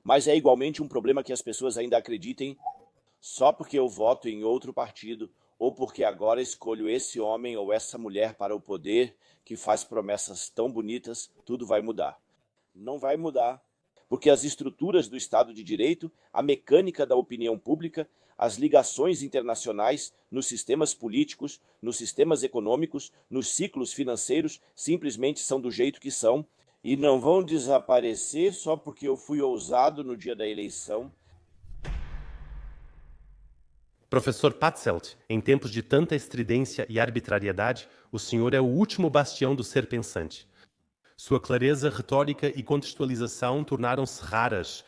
Mas é igualmente um problema que as pessoas ainda acreditem só porque eu voto em outro partido ou porque agora escolho esse homem ou essa mulher para o poder que faz promessas tão bonitas, tudo vai mudar. Não vai mudar, porque as estruturas do Estado de Direito, a mecânica da opinião pública, as ligações internacionais nos sistemas políticos, nos sistemas econômicos, nos ciclos financeiros, simplesmente são do jeito que são e não vão desaparecer só porque eu fui ousado no dia da eleição. Professor Patzelt, em tempos de tanta estridência e arbitrariedade, o senhor é o último bastião do ser pensante. Sua clareza retórica e contextualização tornaram-se raras.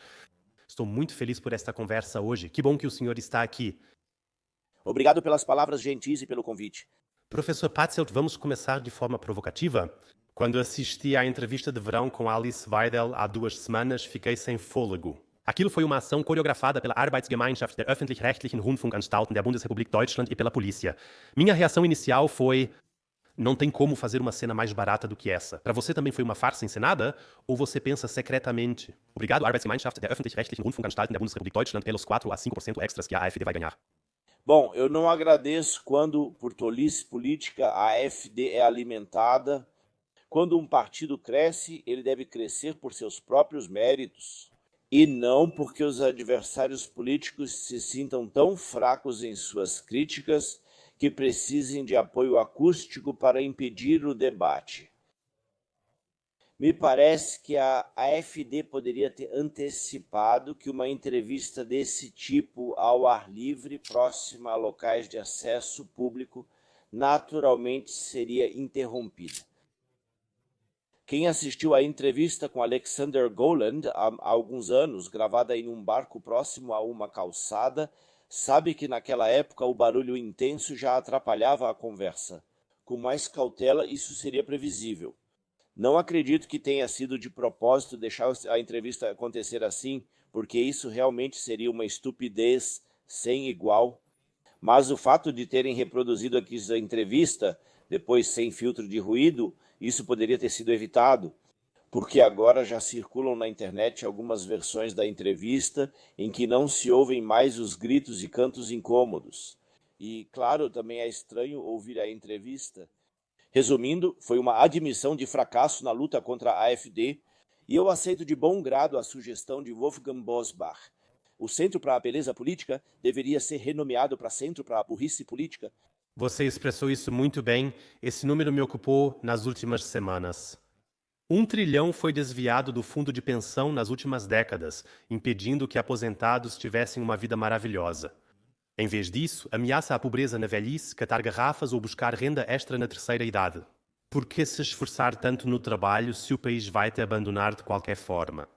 Estou muito feliz por esta conversa hoje. Que bom que o senhor está aqui. Obrigado pelas palavras gentis e pelo convite. Professor Patzelt, vamos começar de forma provocativa? Quando assisti à entrevista de verão com Alice Weidel há 2 semanas, fiquei sem fôlego. Aquilo foi uma ação coreografada pela Arbeitsgemeinschaft der öffentlich-rechtlichen Rundfunkanstalten der Bundesrepublik Deutschland e pela polícia. Minha reação inicial foi: não tem como fazer uma cena mais barata do que essa. Para você também foi uma farsa encenada? Ou você pensa secretamente? Obrigado, Arbeitsgemeinschaft der öffentlich-rechtlichen Rundfunkanstalten der Bundesrepublik Deutschland, pelos 4 a 5% extras que a AfD vai ganhar. Bom, eu não agradeço quando, por tolice política, a AfD é alimentada. Quando um partido cresce, ele deve crescer por seus próprios méritos e não porque os adversários políticos se sintam tão fracos em suas críticas que precisem de apoio acústico para impedir o debate. Me parece que a AfD poderia ter antecipado que uma entrevista desse tipo ao ar livre, próxima a locais de acesso público, naturalmente seria interrompida. Quem assistiu à entrevista com Alexander Goland há alguns anos, gravada em um barco próximo a uma calçada, sabe que naquela época o barulho intenso já atrapalhava a conversa. Com mais cautela, isso seria previsível. Não acredito que tenha sido de propósito deixar a entrevista acontecer assim, porque isso realmente seria uma estupidez sem igual. Mas o fato de terem reproduzido aqui a entrevista, depois sem filtro de ruído, isso poderia ter sido evitado, porque agora já circulam na internet algumas versões da entrevista em que não se ouvem mais os gritos e cantos incômodos. E, claro, também é estranho ouvir a entrevista. Resumindo, foi uma admissão de fracasso na luta contra a AfD, e eu aceito de bom grado a sugestão de Wolfgang Bosbach. O Centro para a Beleza Política deveria ser renomeado para Centro para a Burrice Política. Você expressou isso muito bem. Esse número me ocupou nas últimas semanas. 1 trilhão foi desviado do fundo de pensão nas últimas décadas, impedindo que aposentados tivessem uma vida maravilhosa. Em vez disso, ameaça a pobreza na velhice, catar garrafas ou buscar renda extra na terceira idade. Por que se esforçar tanto no trabalho se o país vai te abandonar de qualquer forma?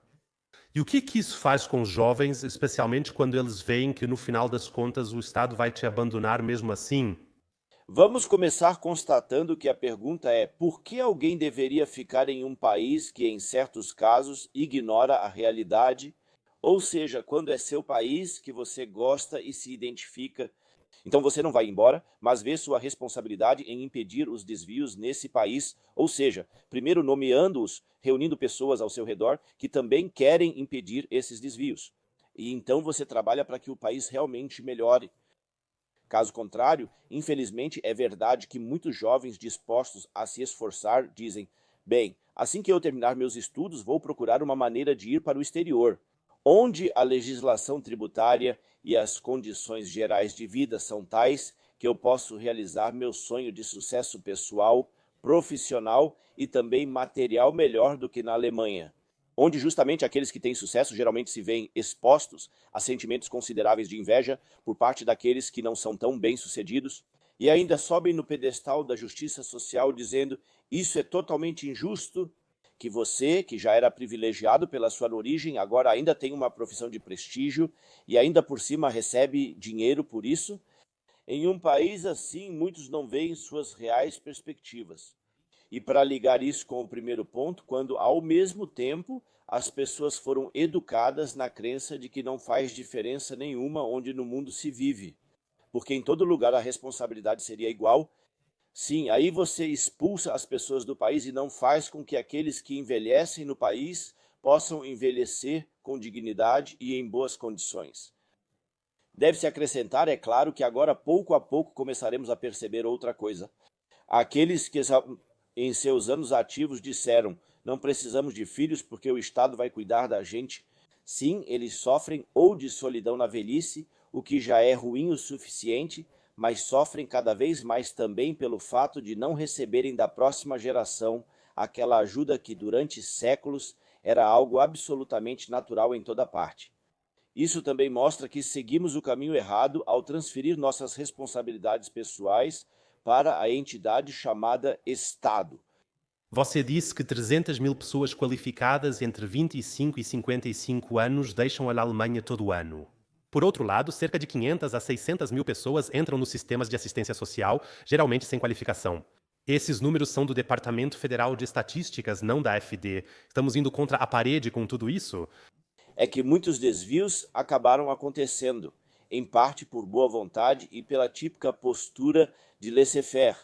E o que isso faz com os jovens, especialmente quando eles veem que no final das contas o Estado vai te abandonar mesmo assim? Vamos começar constatando que a pergunta é: por que alguém deveria ficar em um país que, em certos casos, ignora a realidade? Ou seja, quando é seu país que você gosta e se identifica. Então você não vai embora, mas vê sua responsabilidade em impedir os desvios nesse país, ou seja, primeiro nomeando-os, reunindo pessoas ao seu redor que também querem impedir esses desvios. E então você trabalha para que o país realmente melhore. Caso contrário, infelizmente é verdade que muitos jovens dispostos a se esforçar dizem: bem, assim que eu terminar meus estudos, vou procurar uma maneira de ir para o exterior, onde a legislação tributária e as condições gerais de vida são tais que eu posso realizar meu sonho de sucesso pessoal, profissional e também material melhor do que na Alemanha, onde justamente aqueles que têm sucesso geralmente se veem expostos a sentimentos consideráveis de inveja por parte daqueles que não são tão bem-sucedidos, e ainda sobem no pedestal da justiça social dizendo: isso é totalmente injusto, que você, que já era privilegiado pela sua origem, agora ainda tem uma profissão de prestígio e ainda por cima recebe dinheiro por isso. Em um país assim, muitos não veem suas reais perspectivas. E para ligar isso com o primeiro ponto, quando ao mesmo tempo as pessoas foram educadas na crença de que não faz diferença nenhuma onde no mundo se vive, porque em todo lugar a responsabilidade seria igual. Sim, aí você expulsa as pessoas do país e não faz com que aqueles que envelhecem no país possam envelhecer com dignidade e em boas condições. Deve-se acrescentar, é claro, que agora pouco a pouco começaremos a perceber outra coisa. Aqueles que em seus anos ativos disseram: não precisamos de filhos porque o Estado vai cuidar da gente. Sim, eles sofrem ou de solidão na velhice, o que já é ruim o suficiente, mas sofrem cada vez mais também pelo fato de não receberem da próxima geração aquela ajuda que durante séculos era algo absolutamente natural em toda parte. Isso também mostra que seguimos o caminho errado ao transferir nossas responsabilidades pessoais para a entidade chamada Estado. Você disse que 300 mil pessoas qualificadas entre 25 e 55 anos deixam a Alemanha todo ano. Por outro lado, cerca de 500 a 600 mil pessoas entram nos sistemas de assistência social, geralmente sem qualificação. Esses números são do Departamento Federal de Estatísticas, não da AfD. Estamos indo contra a parede com tudo isso? É que muitos desvios acabaram acontecendo, em parte por boa vontade e pela típica postura de laissez-faire.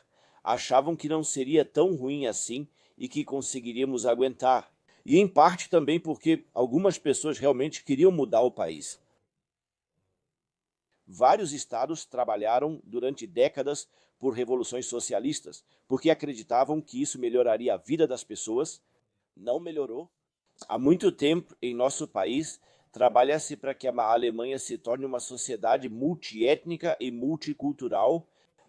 Achavam que não seria tão ruim assim e que conseguiríamos aguentar. E em parte também porque algumas pessoas realmente queriam mudar o país. Vários estados trabalharam durante décadas por revoluções socialistas, porque acreditavam que isso melhoraria a vida das pessoas. Não melhorou. Há muito tempo, em nosso país, trabalha-se para que a Alemanha se torne uma sociedade multiétnica e multicultural,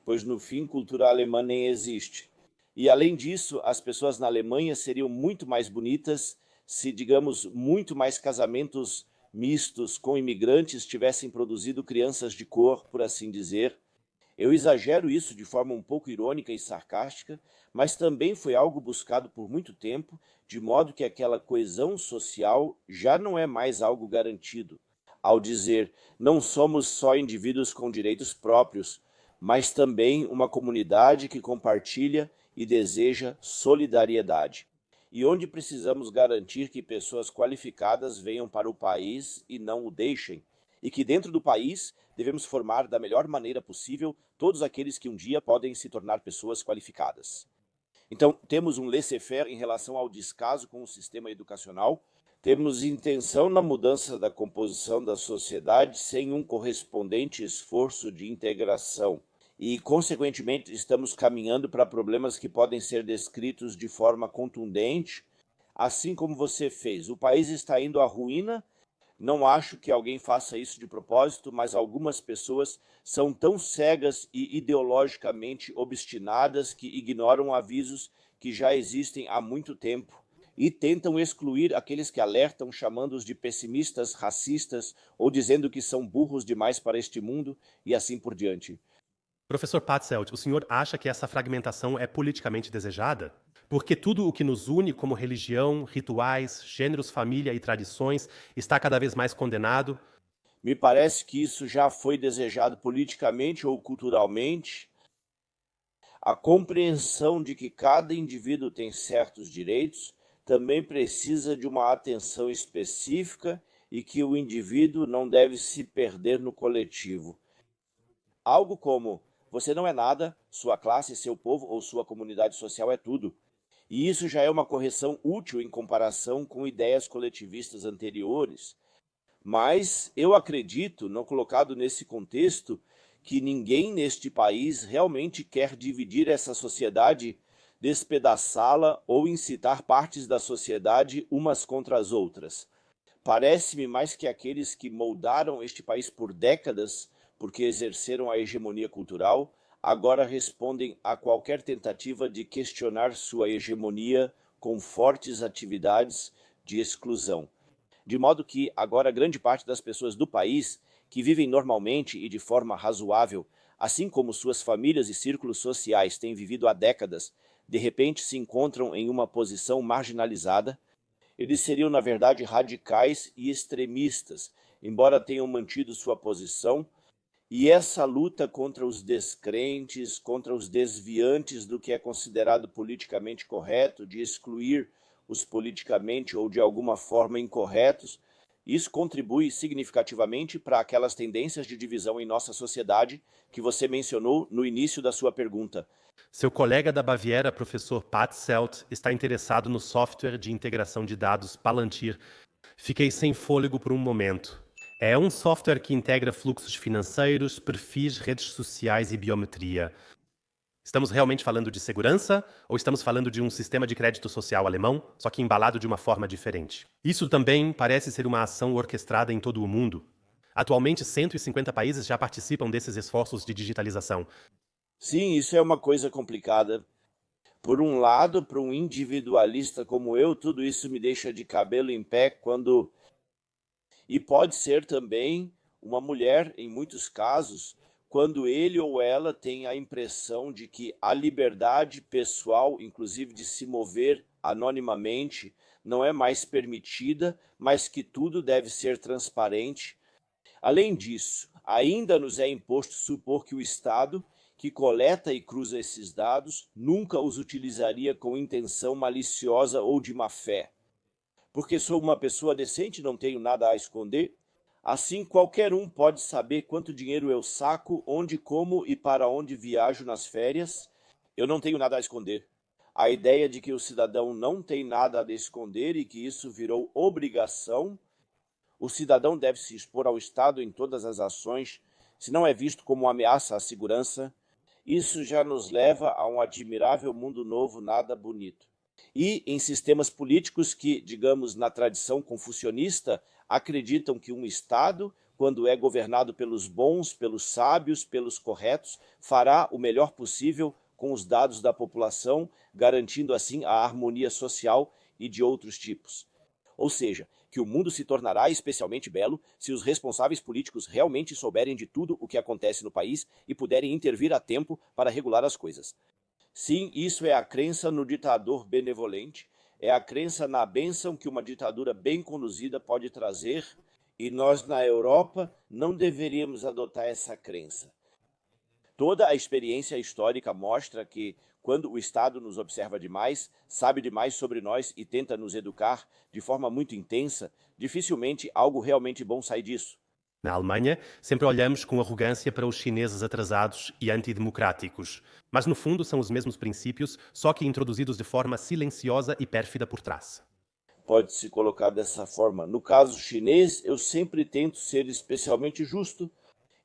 pois no fim, cultura alemã nem existe. E além disso, as pessoas na Alemanha seriam muito mais bonitas se, digamos, muito mais casamentos mistos com imigrantes tivessem produzido crianças de cor, por assim dizer. Eu exagero isso de forma um pouco irônica e sarcástica, mas também foi algo buscado por muito tempo, de modo que aquela coesão social já não é mais algo garantido. Ao dizer, não somos só indivíduos com direitos próprios, mas também uma comunidade que compartilha e deseja solidariedade. E onde precisamos garantir que pessoas qualificadas venham para o país e não o deixem, e que dentro do país devemos formar da melhor maneira possível todos aqueles que um dia podem se tornar pessoas qualificadas. Então, temos um laissez-faire em relação ao descaso com o sistema educacional, temos intenção na mudança da composição da sociedade sem um correspondente esforço de integração. E, consequentemente, estamos caminhando para problemas que podem ser descritos de forma contundente, assim como você fez. O país está indo à ruína. Não acho que alguém faça isso de propósito, mas algumas pessoas são tão cegas e ideologicamente obstinadas que ignoram avisos que já existem há muito tempo e tentam excluir aqueles que alertam, chamando-os de pessimistas, racistas ou dizendo que são burros demais para este mundo e assim por diante. Professor Patzelt, o senhor acha que essa fragmentação é politicamente desejada? Porque tudo o que nos une como religião, rituais, gêneros, família e tradições está cada vez mais condenado? Me parece que isso já foi desejado politicamente ou culturalmente. A compreensão de que cada indivíduo tem certos direitos também precisa de uma atenção específica e que o indivíduo não deve se perder no coletivo. Algo como: você não é nada, sua classe, seu povo ou sua comunidade social é tudo. E isso já é uma correção útil em comparação com ideias coletivistas anteriores. Mas eu acredito, não colocado nesse contexto, que ninguém neste país realmente quer dividir essa sociedade, despedaçá-la ou incitar partes da sociedade umas contra as outras. Parece-me mais que aqueles que moldaram este país por décadas, porque exerceram a hegemonia cultural, agora respondem a qualquer tentativa de questionar sua hegemonia com fortes atividades de exclusão. De modo que agora grande parte das pessoas do país, que vivem normalmente e de forma razoável, assim como suas famílias e círculos sociais têm vivido há décadas, de repente se encontram em uma posição marginalizada. Eles seriam, na verdade, radicais e extremistas, embora tenham mantido sua posição. E essa luta contra os descrentes, contra os desviantes do que é considerado politicamente correto, de excluir os politicamente ou de alguma forma incorretos, Isso contribui significativamente para aquelas tendências de divisão em nossa sociedade que você mencionou no início da sua pergunta. Seu colega da Baviera, professor Pat Selt, está interessado no software de integração de dados Palantir. Fiquei sem fôlego por um momento. É um software que integra fluxos financeiros, perfis, redes sociais e biometria. Estamos realmente falando de segurança ou estamos falando de um sistema de crédito social alemão, só que embalado de uma forma diferente? Isso também parece ser uma ação orquestrada em todo o mundo. Atualmente, 150 países já participam desses esforços de digitalização. Sim, isso é uma coisa complicada. Por um lado, para um individualista como eu, tudo isso me deixa de cabelo em pé quando. E pode ser também uma mulher, em muitos casos, quando ele ou ela tem a impressão de que a liberdade pessoal, inclusive de se mover anonimamente, não é mais permitida, mas que tudo deve ser transparente. Além disso, ainda nos é imposto supor que o Estado, que coleta e cruza esses dados, nunca os utilizaria com intenção maliciosa ou de má fé. Porque sou uma pessoa decente, não tenho nada a esconder. Assim, qualquer um pode saber quanto dinheiro eu saco, onde, como e para onde viajo nas férias. Eu não tenho nada a esconder. A ideia de que o cidadão não tem nada a esconder e que isso virou obrigação. O cidadão deve se expor ao Estado em todas as ações, se não é visto como ameaça à segurança. Isso já nos leva a um admirável mundo novo, nada bonito. E em sistemas políticos que, digamos, na tradição confucionista, acreditam que um Estado, quando é governado pelos bons, pelos sábios, pelos corretos, fará o melhor possível com os dados da população, garantindo assim a harmonia social e de outros tipos. Ou seja, que o mundo se tornará especialmente belo se os responsáveis políticos realmente souberem de tudo o que acontece no país e puderem intervir a tempo para regular as coisas. Sim, isso é a crença no ditador benevolente, é a crença na bênção que uma ditadura bem conduzida pode trazer, e nós na Europa não deveríamos adotar essa crença. Toda a experiência histórica mostra que, quando o Estado nos observa demais, sabe demais sobre nós e tenta nos educar de forma muito intensa, dificilmente algo realmente bom sai disso. Na Alemanha, sempre olhamos com arrogância para os chineses atrasados e antidemocráticos. Mas no fundo são os mesmos princípios, só que introduzidos de forma silenciosa e pérfida por trás. Pode-se colocar dessa forma. No caso chinês, eu sempre tento ser especialmente justo.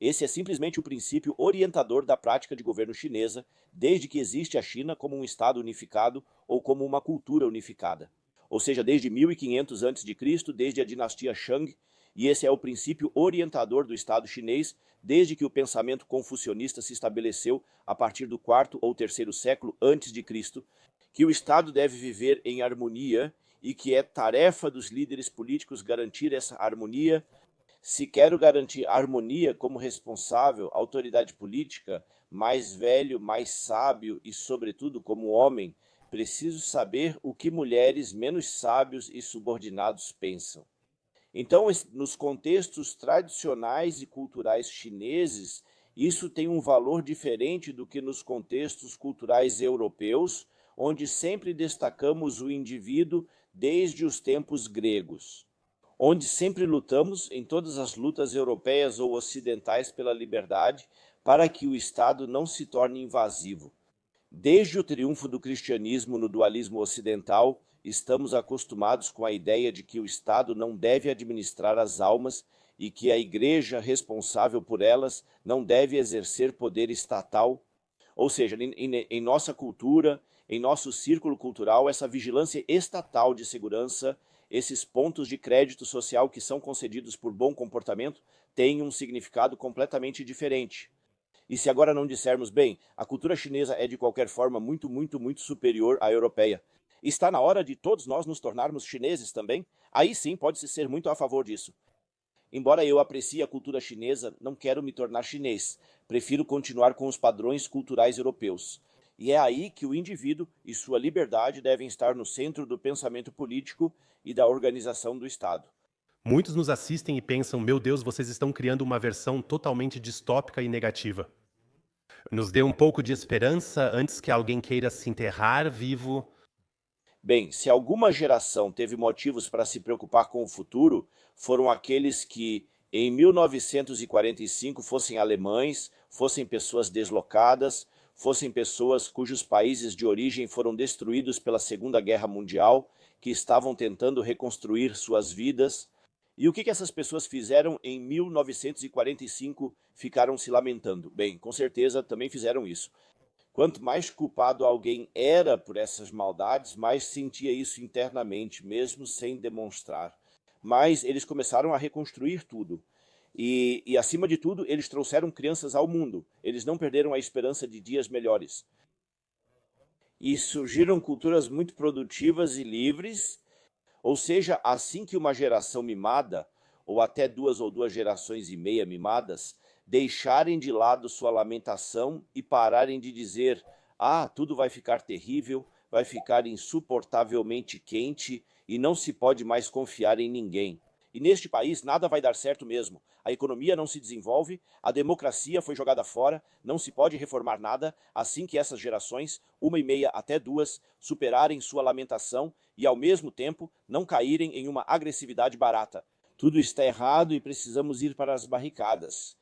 Esse é simplesmente o princípio orientador da prática de governo chinesa, desde que existe a China como um Estado unificado ou como uma cultura unificada. Ou seja, desde 1500 a.C., desde a dinastia Shang, e esse é o princípio orientador do Estado chinês, desde que o pensamento confucionista se estabeleceu a partir do quarto ou terceiro século antes de Cristo, que o Estado deve viver em harmonia e que é tarefa dos líderes políticos garantir essa harmonia. Se quero garantir harmonia como responsável, autoridade política, mais velho, mais sábio e, sobretudo, como homem, preciso saber o que mulheres menos sábios e subordinados pensam. Então, nos contextos tradicionais e culturais chineses, isso tem um valor diferente do que nos contextos culturais europeus, onde sempre destacamos o indivíduo desde os tempos gregos, onde sempre lutamos, em todas as lutas europeias ou ocidentais, pela liberdade, para que o Estado não se torne invasivo. Desde o triunfo do cristianismo no dualismo ocidental, estamos acostumados com a ideia de que o Estado não deve administrar as almas e que a Igreja, responsável por elas, não deve exercer poder estatal. Ou seja, em nossa cultura, em nosso círculo cultural, essa vigilância estatal de segurança, esses pontos de crédito social que são concedidos por bom comportamento, têm um significado completamente diferente. E se agora não dissermos, bem, a cultura chinesa é de qualquer forma muito, muito, muito superior à europeia, está na hora de todos nós nos tornarmos chineses também? Aí sim pode-se ser muito a favor disso. Embora eu aprecie a cultura chinesa, não quero me tornar chinês. Prefiro continuar com os padrões culturais europeus. E é aí que o indivíduo e sua liberdade devem estar no centro do pensamento político e da organização do Estado. Muitos nos assistem e pensam: meu Deus, vocês estão criando uma versão totalmente distópica e negativa. Nos dê um pouco de esperança antes que alguém queira se enterrar vivo. Bem, se alguma geração teve motivos para se preocupar com o futuro, foram aqueles que, em 1945, fossem alemães, fossem pessoas deslocadas, fossem pessoas cujos países de origem foram destruídos pela Segunda Guerra Mundial, que estavam tentando reconstruir suas vidas. E o que essas pessoas fizeram em 1945? Ficaram se lamentando. Bem, com certeza também fizeram isso. Quanto mais culpado alguém era por essas maldades, mais sentia isso internamente, mesmo sem demonstrar. Mas eles começaram a reconstruir tudo. Acima de tudo, eles trouxeram crianças ao mundo. Eles não perderam a esperança de dias melhores. E surgiram culturas muito produtivas e livres, ou seja, assim que uma geração mimada, ou até duas gerações e meia mimadas, deixarem de lado sua lamentação e pararem de dizer: ah, tudo vai ficar terrível, vai ficar insuportavelmente quente e não se pode mais confiar em ninguém. E neste país nada vai dar certo mesmo. A economia não se desenvolve, a democracia foi jogada fora, não se pode reformar nada assim que essas gerações, uma e meia até duas, superarem sua lamentação e, ao mesmo tempo, não caírem em uma agressividade barata. Tudo está errado e precisamos ir para as barricadas.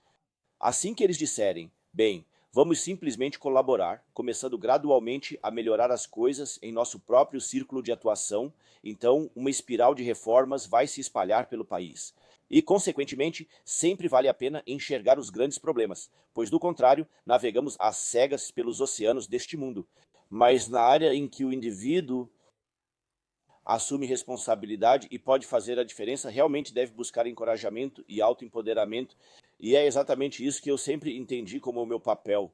Assim que eles disserem: bem, vamos simplesmente colaborar, começando gradualmente a melhorar as coisas em nosso próprio círculo de atuação, então uma espiral de reformas vai se espalhar pelo país. E, consequentemente, sempre vale a pena enxergar os grandes problemas, pois, do contrário, navegamos às cegas pelos oceanos deste mundo. Mas na área em que o indivíduo assume responsabilidade e pode fazer a diferença, realmente deve buscar encorajamento e autoempoderamento, e é exatamente isso que eu sempre entendi como o meu papel.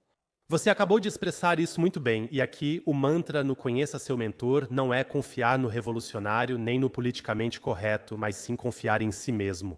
Você acabou de expressar isso muito bem, e aqui o mantra no Conheça Seu Mentor não é confiar no revolucionário nem no politicamente correto, mas sim confiar em si mesmo.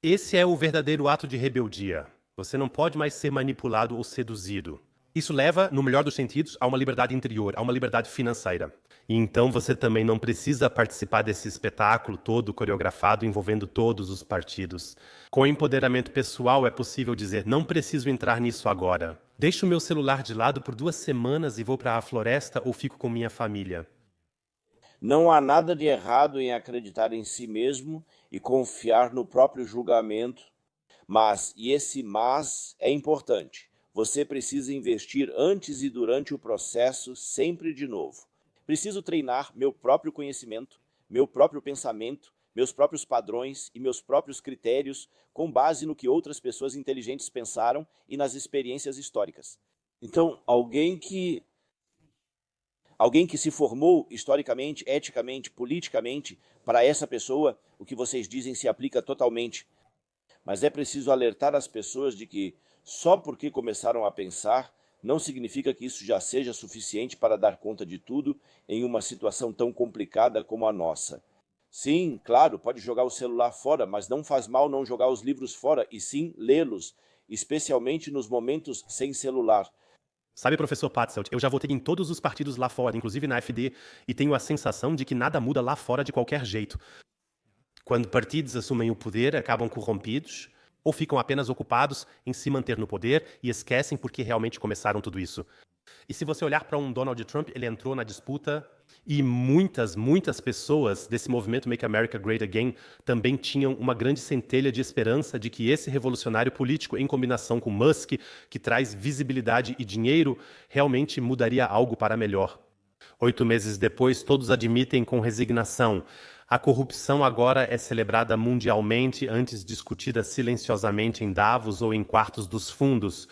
Esse é o verdadeiro ato de rebeldia. Você não pode mais ser manipulado ou seduzido. Isso leva, no melhor dos sentidos, a uma liberdade interior, a uma liberdade financeira. E então você também não precisa participar desse espetáculo todo coreografado envolvendo todos os partidos. Com empoderamento pessoal é possível dizer: não preciso entrar nisso agora. Deixo o meu celular de lado por 2 semanas e vou para a floresta ou fico com minha família. Não há nada de errado em acreditar em si mesmo e confiar no próprio julgamento, e esse mas é importante. Você precisa investir antes e durante o processo sempre de novo. Preciso treinar meu próprio conhecimento, meu próprio pensamento, meus próprios padrões e meus próprios critérios com base no que outras pessoas inteligentes pensaram e nas experiências históricas. Então, alguém que se formou historicamente, eticamente, politicamente, para essa pessoa, o que vocês dizem se aplica totalmente. Mas é preciso alertar as pessoas de que, só porque começaram a pensar, não significa que isso já seja suficiente para dar conta de tudo em uma situação tão complicada como a nossa. Sim, claro, pode jogar o celular fora, mas não faz mal não jogar os livros fora, e sim lê-los, especialmente nos momentos sem celular. Sabe, professor Patzelt, eu já votei em todos os partidos lá fora, inclusive na FD, e tenho a sensação de que nada muda lá fora de qualquer jeito. Quando partidos assumem o poder, acabam corrompidos ou ficam apenas ocupados em se manter no poder e esquecem por que realmente começaram tudo isso. E se você olhar para um Donald Trump, ele entrou na disputa e muitas pessoas desse movimento Make America Great Again também tinham uma grande centelha de esperança de que esse revolucionário político, em combinação com Musk, que traz visibilidade e dinheiro, realmente mudaria algo para melhor. 8 meses depois, todos admitem com resignação: a corrupção agora é celebrada mundialmente, antes discutida silenciosamente em Davos ou em quartos dos fundos.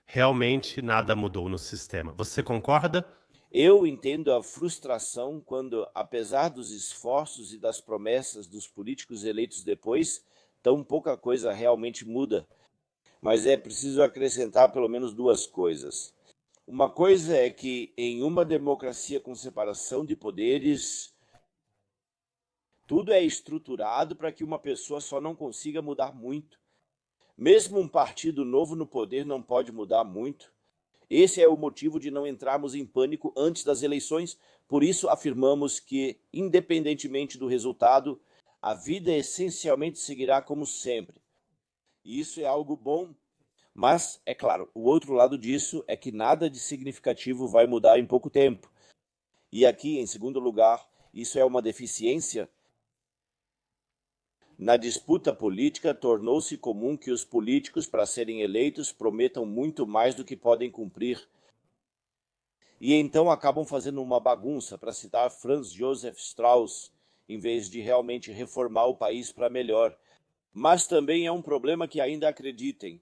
Realmente nada mudou no sistema. Você concorda? Eu entendo a frustração quando, apesar dos esforços e das promessas dos políticos eleitos depois, tão pouca coisa realmente muda. Mas é preciso acrescentar pelo menos duas coisas. Uma coisa é que, em uma democracia com separação de poderes, tudo é estruturado para que uma pessoa só não consiga mudar muito. Mesmo um partido novo no poder não pode mudar muito. Esse é o motivo de não entrarmos em pânico antes das eleições, por isso afirmamos que, independentemente do resultado, a vida essencialmente seguirá como sempre. E isso é algo bom, mas, é claro, o outro lado disso é que nada de significativo vai mudar em pouco tempo. E aqui, em segundo lugar, Isso é uma deficiência? Na disputa política, tornou-se comum que os políticos, para serem eleitos, prometam muito mais do que podem cumprir. E então acabam fazendo uma bagunça, para citar Franz Josef Strauss, em vez de realmente reformar o país para melhor. Mas também é um problema que ainda acreditem.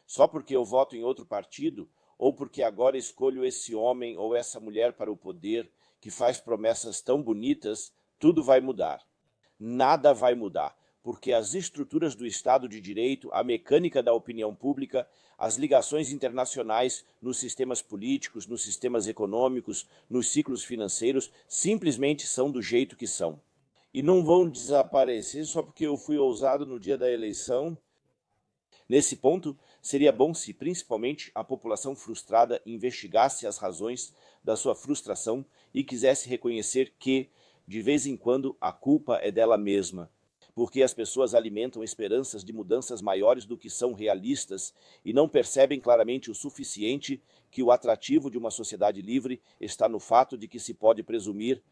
Só porque eu voto em outro partido, ou porque agora escolho esse homem ou essa mulher para o poder, que faz promessas tão bonitas, tudo vai mudar. Nada vai mudar, porque as estruturas do Estado de Direito, a mecânica da opinião pública, as ligações internacionais nos sistemas políticos, nos sistemas econômicos, nos ciclos financeiros, simplesmente são do jeito que são. E não vão desaparecer só porque eu fui ousado no dia da eleição. Nesse ponto, seria bom se, principalmente, a população frustrada investigasse as razões da sua frustração e quisesse reconhecer que, de vez em quando, a culpa é dela mesma, porque as pessoas alimentam esperanças de mudanças maiores do que são realistas e não percebem claramente o suficiente que o atrativo de uma sociedade livre está no fato de que se pode presumir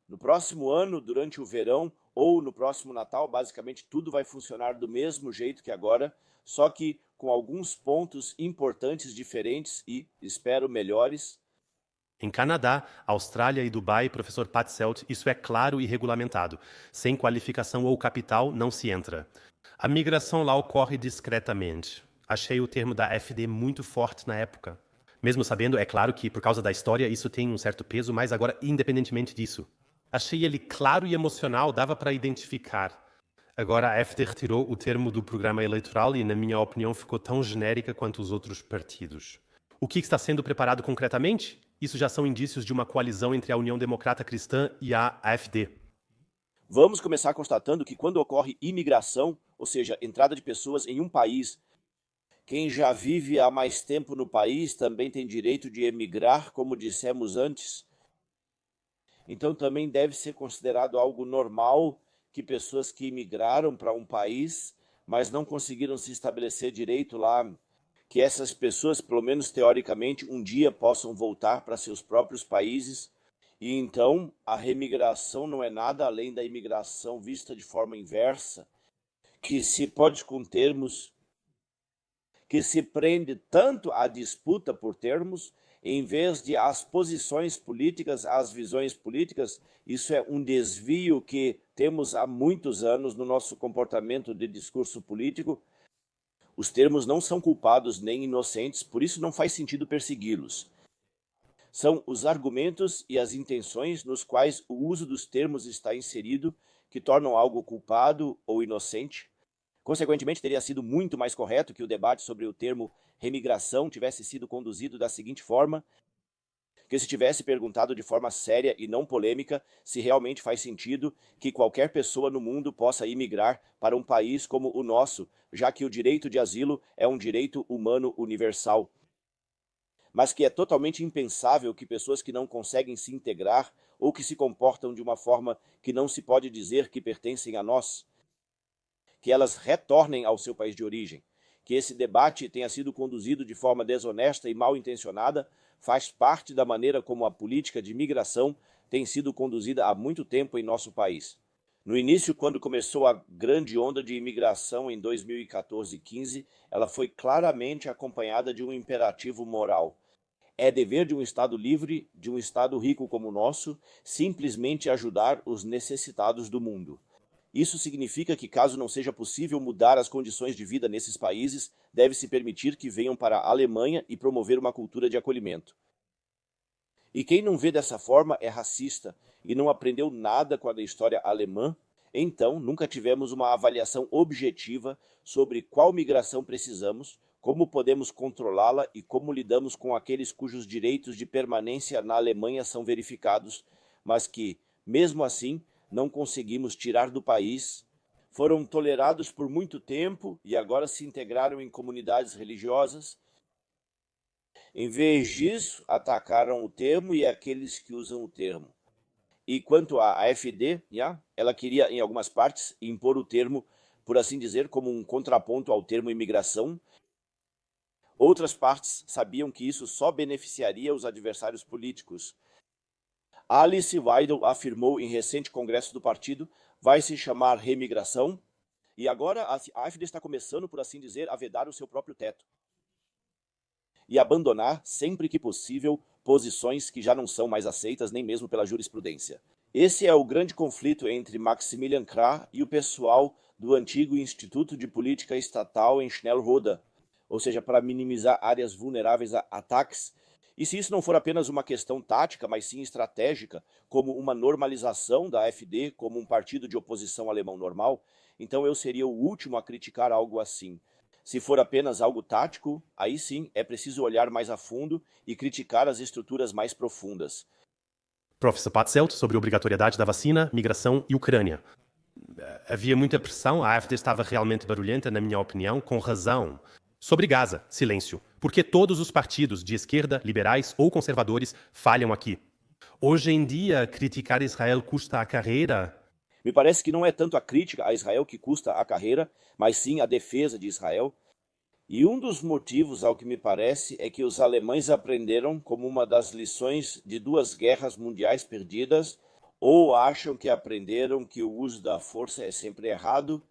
no próximo ano, durante o verão ou no próximo Natal, basicamente tudo vai funcionar do mesmo jeito que agora, só que com alguns pontos importantes diferentes e, espero, melhores. Em Canadá, Austrália e Dubai, professor Patzelt, isso é claro e regulamentado. Sem qualificação ou capital, não se entra. A migração lá ocorre discretamente. Achei o termo da FD muito forte na época. Mesmo sabendo, é claro que, por causa da história, isso tem um certo peso, mas agora, independentemente disso. Achei ele claro e emocional, dava para identificar. Agora a AfD retirou o termo do programa eleitoral e, na minha opinião, ficou tão genérica quanto os outros partidos. O que está sendo preparado concretamente? Isso já são indícios de uma coalizão entre a União Democrata Cristã e a AfD. Vamos começar constatando que quando ocorre imigração, ou seja, entrada de pessoas em um país, quem já vive há mais tempo no país também tem direito de emigrar, como dissemos antes. Então também deve ser considerado algo normal que pessoas que imigraram para um país, mas não conseguiram se estabelecer direito lá, que essas pessoas, pelo menos teoricamente, um dia possam voltar para seus próprios países. E então a remigração não é nada além da imigração vista de forma inversa, que se pode com termos, que se prende tanto à disputa por termos, em vez de às posições políticas, às visões políticas. Isso é um desvio que temos há muitos anos no nosso comportamento de discurso político. Os termos não são culpados nem inocentes, por isso não faz sentido persegui-los. São os argumentos e as intenções nos quais o uso dos termos está inserido que tornam algo culpado ou inocente. Consequentemente, teria sido muito mais correto que o debate sobre o termo remigração tivesse sido conduzido da seguinte forma: que se tivesse perguntado de forma séria e não polêmica se realmente faz sentido que qualquer pessoa no mundo possa imigrar para um país como o nosso, já que o direito de asilo é um direito humano universal. Mas que é totalmente impensável que pessoas que não conseguem se integrar ou que se comportam de uma forma que não se pode dizer que pertencem a nós, que elas retornem ao seu país de origem. Que esse debate tenha sido conduzido de forma desonesta e mal intencionada faz parte da maneira como a política de imigração tem sido conduzida há muito tempo em nosso país. No início, quando começou a grande onda de imigração em 2014 e 15, ela foi claramente acompanhada de um imperativo moral. É dever de um Estado livre, de um Estado rico como o nosso, simplesmente ajudar os necessitados do mundo. Isso significa que, caso não seja possível mudar as condições de vida nesses países, deve-se permitir que venham para a Alemanha e promover uma cultura de acolhimento. E quem não vê dessa forma é racista e não aprendeu nada com a história alemã. Então, nunca tivemos uma avaliação objetiva sobre qual migração precisamos, como podemos controlá-la e como lidamos com aqueles cujos direitos de permanência na Alemanha são verificados, mas que, mesmo assim, não conseguimos tirar do país, foram tolerados por muito tempo e agora se integraram em comunidades religiosas. Em vez disso, atacaram o termo e aqueles que usam o termo. E quanto à AfD, ela queria, em algumas partes, impor o termo, por assim dizer, como um contraponto ao termo imigração. Outras partes sabiam que isso só beneficiaria os adversários políticos. Alice Weidel afirmou em recente congresso do partido, vai se chamar remigração, e agora a AfD está começando, por assim dizer, a vedar o seu próprio teto e abandonar, sempre que possível, posições que já não são mais aceitas nem mesmo pela jurisprudência. Esse é o grande conflito entre Maximilian Krah e o pessoal do antigo Instituto de Política Estatal em Schnellroda, ou seja, para minimizar áreas vulneráveis a ataques. E se isso não for apenas uma questão tática, mas sim estratégica, como uma normalização da AfD como um partido de oposição alemão normal, então eu seria o último a criticar algo assim. Se for apenas algo tático, aí sim é preciso olhar mais a fundo e criticar as estruturas mais profundas. Professor Patzelt, sobre a obrigatoriedade da vacina, migração e Ucrânia. Havia muita pressão, a AfD estava realmente barulhenta, na minha opinião, com razão. Sobre Gaza, silêncio. Porque todos os partidos de esquerda, liberais ou conservadores falham aqui. Hoje em dia, criticar Israel custa a carreira? Me parece que não é tanto a crítica a Israel que custa a carreira, mas sim a defesa de Israel. E um dos motivos, ao que me parece, é que os alemães aprenderam como uma das lições de 2 guerras mundiais perdidas, ou acham que aprenderam que o uso da força é sempre errado,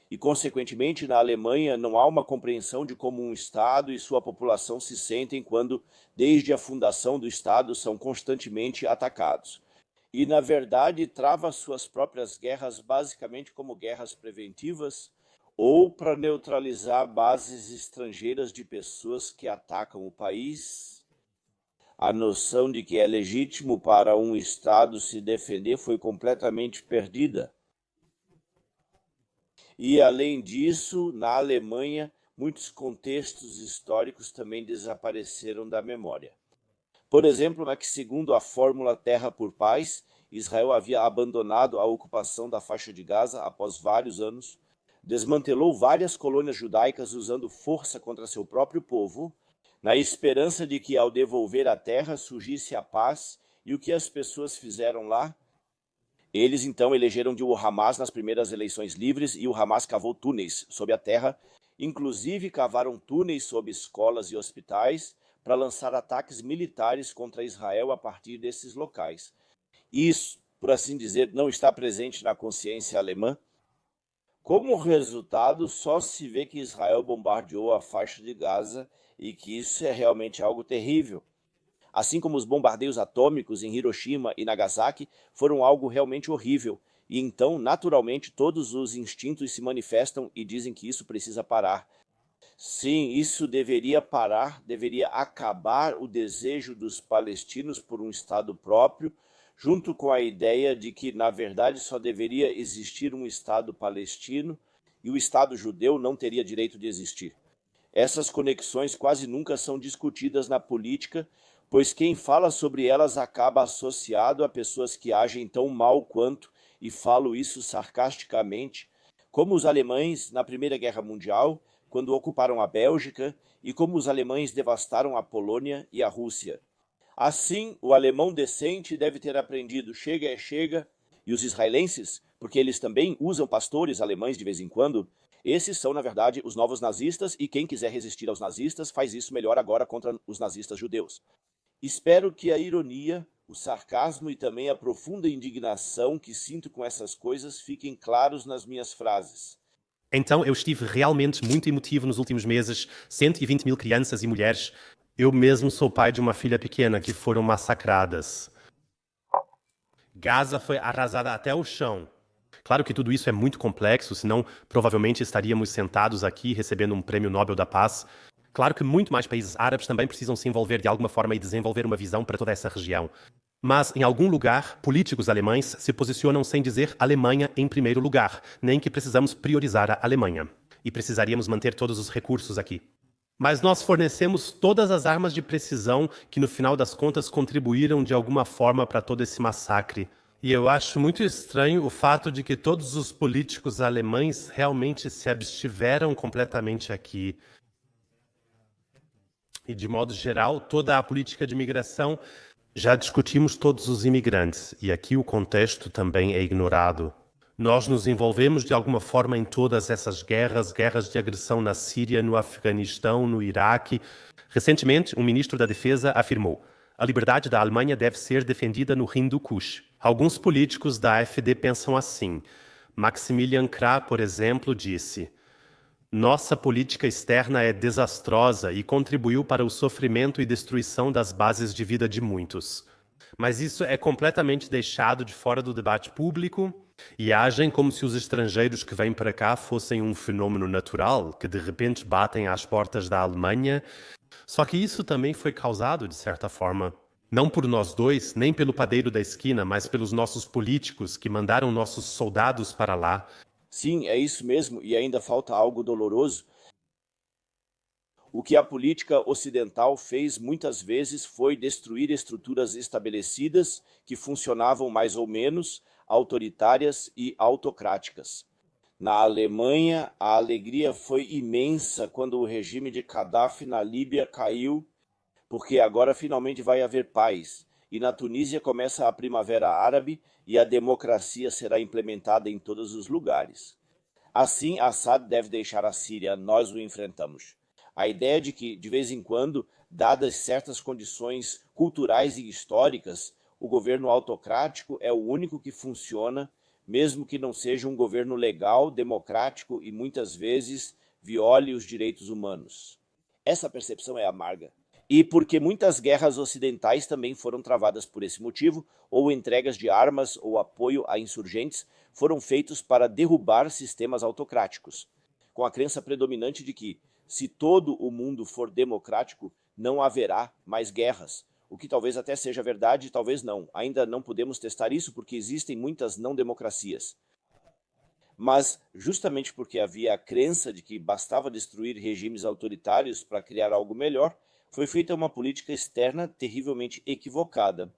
e, consequentemente, na Alemanha não há uma compreensão de como um Estado e sua população se sentem quando, desde a fundação do Estado, são constantemente atacados. E, na verdade, trava suas próprias guerras basicamente como guerras preventivas ou para neutralizar bases estrangeiras de pessoas que atacam o país. A noção de que é legítimo para um Estado se defender foi completamente perdida. E, além disso, na Alemanha, muitos contextos históricos também desapareceram da memória. Por exemplo, que, segundo a fórmula Terra por Paz, Israel havia abandonado a ocupação da faixa de Gaza após vários anos, desmantelou várias colônias judaicas usando força contra seu próprio povo, na esperança de que, ao devolver a terra, surgisse a paz. E o que as pessoas fizeram lá? Eles, então, elegeram o Hamas nas primeiras eleições livres e o Hamas cavou túneis sob a terra, inclusive cavaram túneis sob escolas e hospitais para lançar ataques militares contra Israel a partir desses locais. Isso, por assim dizer, não está presente na consciência alemã. Como resultado, só se vê que Israel bombardeou a faixa de Gaza e que isso é realmente algo terrível. Assim como os bombardeios atômicos em Hiroshima e Nagasaki foram algo realmente horrível, e então, naturalmente, todos os instintos se manifestam e dizem que isso precisa parar. Sim, isso deveria parar, deveria acabar o desejo dos palestinos por um Estado próprio, junto com a ideia de que, na verdade, só deveria existir um Estado palestino e o Estado judeu não teria direito de existir. Essas conexões quase nunca são discutidas na política, pois quem fala sobre elas acaba associado a pessoas que agem tão mal quanto, e falo isso sarcasticamente, como os alemães na Primeira Guerra Mundial, quando ocuparam a Bélgica, e como os alemães devastaram a Polônia e a Rússia. Assim, o alemão decente deve ter aprendido chega é chega, e os israelenses, porque eles também usam pastores alemães de vez em quando, esses são, na verdade, os novos nazistas, e quem quiser resistir aos nazistas faz isso melhor agora contra os nazistas judeus. Espero que a ironia, o sarcasmo e também a profunda indignação que sinto com essas coisas fiquem claros nas minhas frases. Então, eu estive realmente muito emotivo nos últimos meses. 120 mil crianças e mulheres. Eu mesmo sou pai de uma filha pequena que foram massacradas. Gaza foi arrasada até o chão. Claro que tudo isso é muito complexo, senão provavelmente estaríamos sentados aqui recebendo um prêmio Nobel da Paz. Claro que muito mais países árabes também precisam se envolver de alguma forma e desenvolver uma visão para toda essa região. Mas, em algum lugar, políticos alemães se posicionam sem dizer Alemanha em primeiro lugar, nem que precisamos priorizar a Alemanha. E precisaríamos manter todos os recursos aqui. Mas nós fornecemos todas as armas de precisão que, no final das contas, contribuíram de alguma forma para todo esse massacre. E eu acho muito estranho o fato de que todos os políticos alemães realmente se abstiveram completamente aqui. E, de modo geral, toda a política de imigração, já discutimos todos os imigrantes, e aqui o contexto também é ignorado. Nós nos envolvemos de alguma forma em todas essas guerras de agressão na Síria, no Afeganistão, no Iraque. Recentemente, um ministro da Defesa afirmou: A liberdade da Alemanha deve ser defendida no Hindu Kush. Alguns políticos da AfD pensam assim. Maximilian Krah, por exemplo, disse: Nossa política externa é desastrosa e contribuiu para o sofrimento e destruição das bases de vida de muitos. Mas isso é completamente deixado de fora do debate público e agem como se os estrangeiros que vêm para cá fossem um fenômeno natural, que de repente batem às portas da Alemanha. Só que isso também foi causado, de certa forma, não por nós dois, nem pelo padeiro da esquina, mas pelos nossos políticos que mandaram nossos soldados para lá. Sim, é isso mesmo, e ainda falta algo doloroso. O que a política ocidental fez muitas vezes foi destruir estruturas estabelecidas que funcionavam mais ou menos, autoritárias e autocráticas. Na Alemanha, a alegria foi imensa quando o regime de Gaddafi na Líbia caiu, porque agora finalmente vai haver paz. E na Tunísia começa a Primavera Árabe e a democracia será implementada em todos os lugares. Assim, Assad deve deixar a Síria, nós o enfrentamos. A ideia de que, de vez em quando, dadas certas condições culturais e históricas, o governo autocrático é o único que funciona, mesmo que não seja um governo legal, democrático e muitas vezes viole os direitos humanos. Essa percepção é amarga. E porque muitas guerras ocidentais também foram travadas por esse motivo, ou entregas de armas ou apoio a insurgentes foram feitos para derrubar sistemas autocráticos, com a crença predominante de que, se todo o mundo for democrático, não haverá mais guerras. O que talvez até seja verdade, talvez não. Ainda não podemos testar isso porque existem muitas não-democracias. Mas, justamente porque havia a crença de que bastava destruir regimes autoritários para criar algo melhor, foi feita uma política externa terrivelmente equivocada.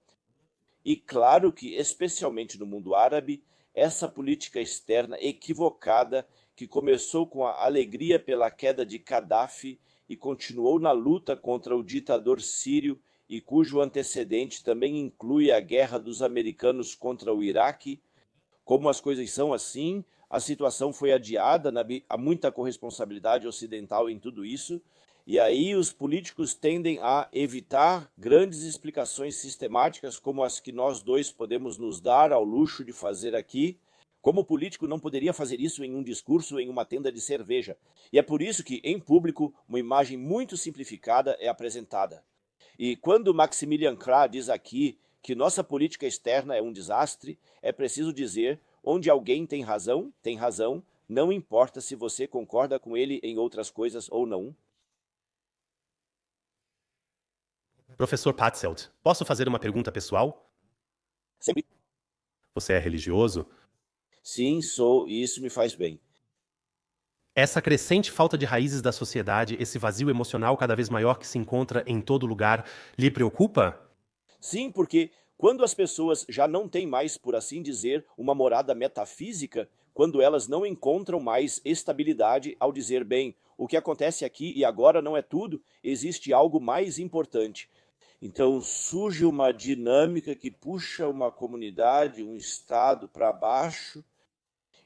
E claro que, especialmente no mundo árabe, essa política externa equivocada, que começou com a alegria pela queda de Gaddafi e continuou na luta contra o ditador sírio e cujo antecedente também inclui a guerra dos americanos contra o Iraque. Como as coisas são assim, a situação foi adiada, há muita corresponsabilidade ocidental em tudo isso, e aí os políticos tendem a evitar grandes explicações sistemáticas como as que nós dois podemos nos dar ao luxo de fazer aqui. Como político não poderia fazer isso em um discurso em uma tenda de cerveja. E é por isso que, em público, uma imagem muito simplificada é apresentada. E quando Maximilian Krah diz aqui que nossa política externa é um desastre, é preciso dizer, onde alguém tem razão, não importa se você concorda com ele em outras coisas ou não. Professor Patzelt, posso fazer uma pergunta pessoal? Sempre. Você é religioso? Sim, sou, e isso me faz bem. Essa crescente falta de raízes da sociedade, esse vazio emocional cada vez maior que se encontra em todo lugar, lhe preocupa? Sim, porque quando as pessoas já não têm mais, por assim dizer, uma morada metafísica, quando elas não encontram mais estabilidade ao dizer, bem, o que acontece aqui e agora não é tudo, existe algo mais importante. Então surge uma dinâmica que puxa uma comunidade, um estado para baixo.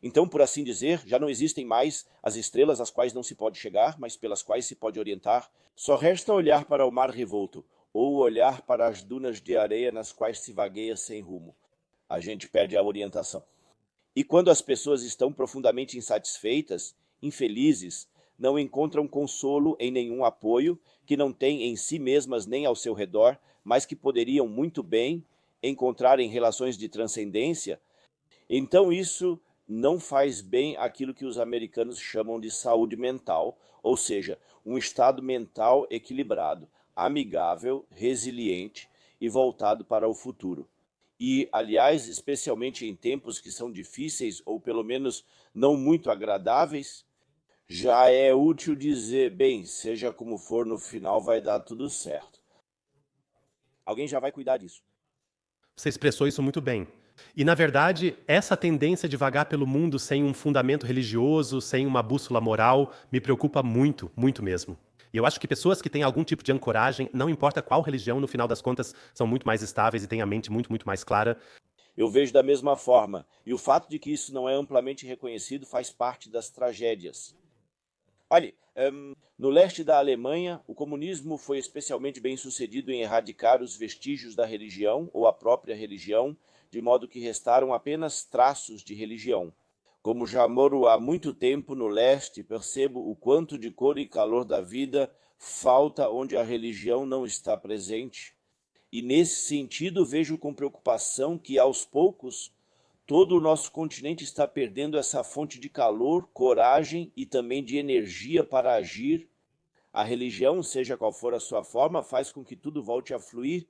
Então, por assim dizer, já não existem mais as estrelas às quais não se pode chegar, mas pelas quais se pode orientar. Só resta olhar para o mar revolto, ou olhar para as dunas de areia nas quais se vagueia sem rumo. A gente perde a orientação. E quando as pessoas estão profundamente insatisfeitas, infelizes, não encontram consolo em nenhum apoio, que não têm em si mesmas nem ao seu redor, mas que poderiam muito bem encontrar em relações de transcendência, então isso não faz bem aquilo que os americanos chamam de saúde mental, ou seja, um estado mental equilibrado, amigável, resiliente e voltado para o futuro. E, aliás, especialmente em tempos que são difíceis ou pelo menos não muito agradáveis, já é útil dizer, bem, seja como for, no final vai dar tudo certo. Alguém já vai cuidar disso. Você expressou isso muito bem. E, na verdade, essa tendência de vagar pelo mundo sem um fundamento religioso, sem uma bússola moral, me preocupa muito, muito mesmo. E eu acho que pessoas que têm algum tipo de ancoragem, não importa qual religião, no final das contas, são muito mais estáveis e têm a mente muito, muito mais clara. Eu vejo da mesma forma, e o fato de que isso não é amplamente reconhecido faz parte das tragédias. Olhe, no leste da Alemanha, o comunismo foi especialmente bem-sucedido em erradicar os vestígios da religião ou a própria religião, de modo que restaram apenas traços de religião. Como já moro há muito tempo no leste, percebo o quanto de cor e calor da vida falta onde a religião não está presente. E nesse sentido vejo com preocupação que, aos poucos, todo o nosso continente está perdendo essa fonte de calor, coragem e também de energia para agir. A religião, seja qual for a sua forma, faz com que tudo volte a fluir.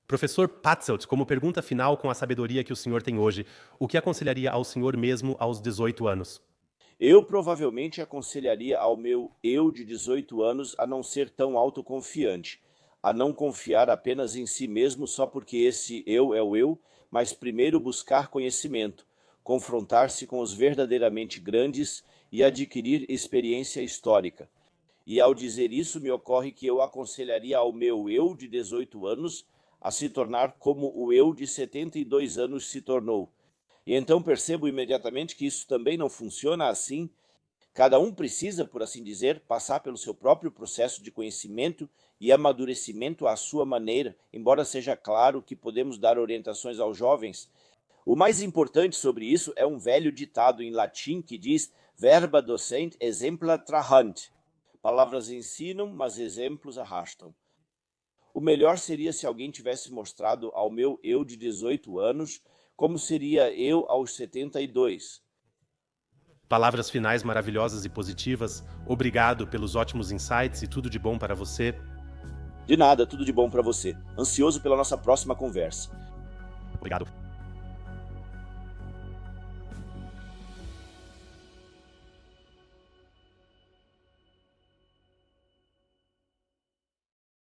Professor Patzelt, como pergunta final com a sabedoria que o senhor tem hoje, o que aconselharia ao senhor mesmo aos 18 anos? Eu provavelmente aconselharia ao meu eu de 18 anos a não ser tão autoconfiante, a não confiar apenas em si mesmo só porque esse eu é o eu, mas primeiro buscar conhecimento, confrontar-se com os verdadeiramente grandes e adquirir experiência histórica. E ao dizer isso, me ocorre que eu aconselharia ao meu eu de 18 anos a se tornar como o eu de 72 anos se tornou. E então percebo imediatamente que isso também não funciona assim. Cada um precisa, por assim dizer, passar pelo seu próprio processo de conhecimento e amadurecimento à sua maneira, embora seja claro que podemos dar orientações aos jovens. O mais importante sobre isso é um velho ditado em latim que diz verba docent exempla trahant. Palavras ensinam, mas exemplos arrastam. O melhor seria se alguém tivesse mostrado ao meu eu de 18 anos como seria eu aos 72. Palavras finais maravilhosas e positivas. Obrigado pelos ótimos insights e tudo de bom para você. De nada, tudo de bom para você. Ansioso pela nossa próxima conversa. Obrigado.